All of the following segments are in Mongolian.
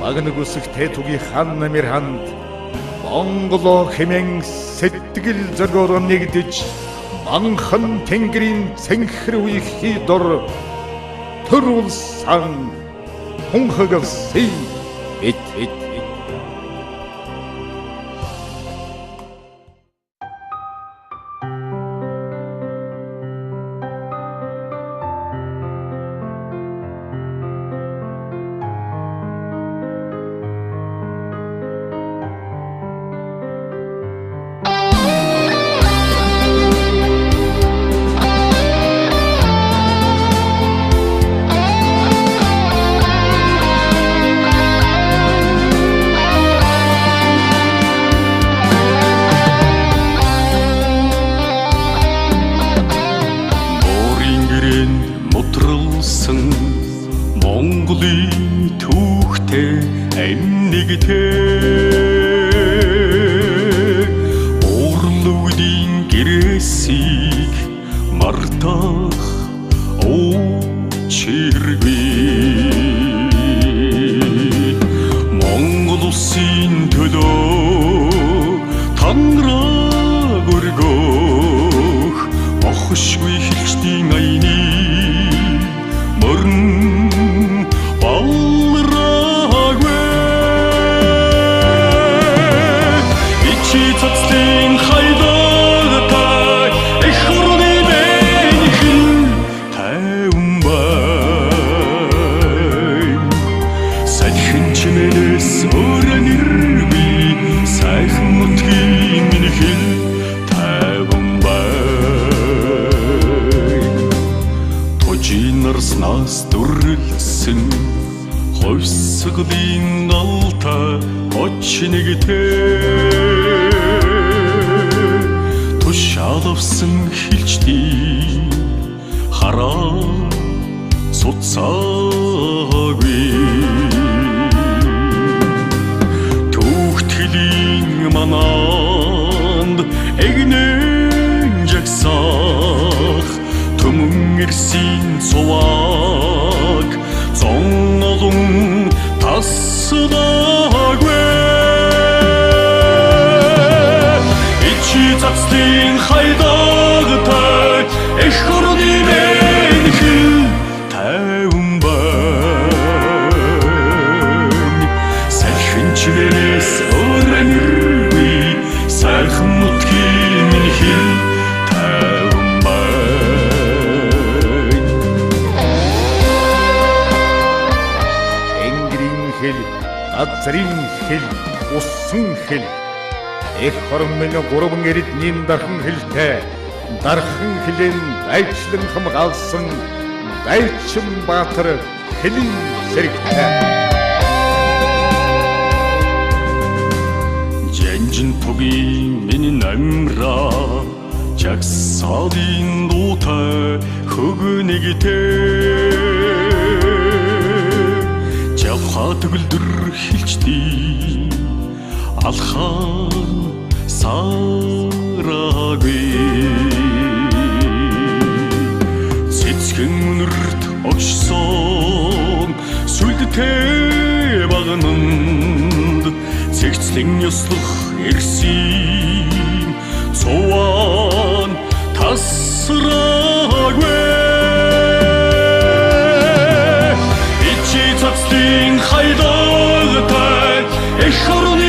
Багнаг үсэх Тэтүгийн хаан намир ханд Монголоо хэмээн сэтгэл зоргоор нэгдэж манхан тэнгэрийн цэнхэр үеих хийдор төрүүлсэн хунхагалсэй бит. Монголын түүхтэй амьнэгтэй Урлуудын гэрээсийг мартах учиргүй Монгол улсын төлөө танраг өргөх охшгүй хэлчдийн аяны мөрн цацлын хайдагтай эх орны бэнхэн тайван бай сайхан чимээс өрөн иргүй сайхан нутгийн минь хэл тайван бай тожийн нарснаас дүрлсэн хойсголын алтай очнэгтэй Шалавсан хэлчдийн хараа суцаагүй Түүхтгэлийн мананд эгнэн жагсах Түмэн ирсийн цуваг зон олон таслаагүй Цацлын хайдагтай эх орны бэнхэн тайван бай сайхан чимээс өрөн иргүй сайхан нутгийн минь хэл тайван бай Тэнгэрийн хэл, газрын хэл, усан хэл Эх хорон минь гурван эрднийн дархан хэлтэй дархан хэлэн дайчлан хамгаалсан дайчин баатар хэлэн зэрэгтэй Жанжин тугийн минь намра жагсаадын дуутай хөгнэгтэй жавха төгөлдөр хэлчдий алхан сараагүй цэцгэн өнөрт огшсон сүлдтэй багнанд цэгцлэн ёслох эрсийн цуван тасраагүй ичи цацлын хайдагтай эх орны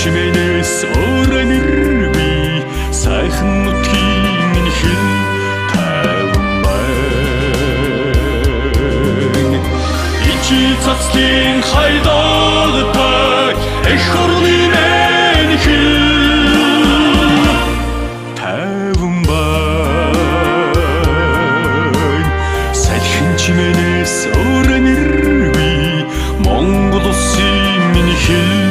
чимээс өрөн иргүй сайхан нутгийн минь хэл тайван бай ичи цацлын хайдагтай эх орны минь хэл тайван бай сайхан чимээс өрөн иргүй Монгол улсын минь хэл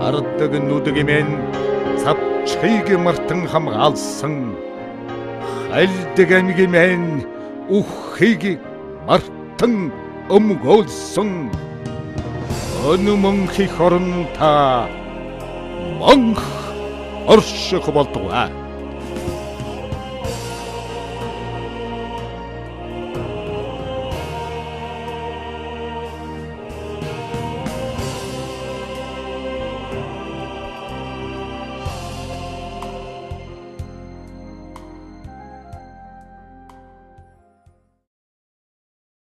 ардаг нүдгимэн завчхийг мартан хамгаалсан хальдаг амгимэн уххийг мартан өмгөөлсөн өнөмөн хих орон та монх орших болдгоо.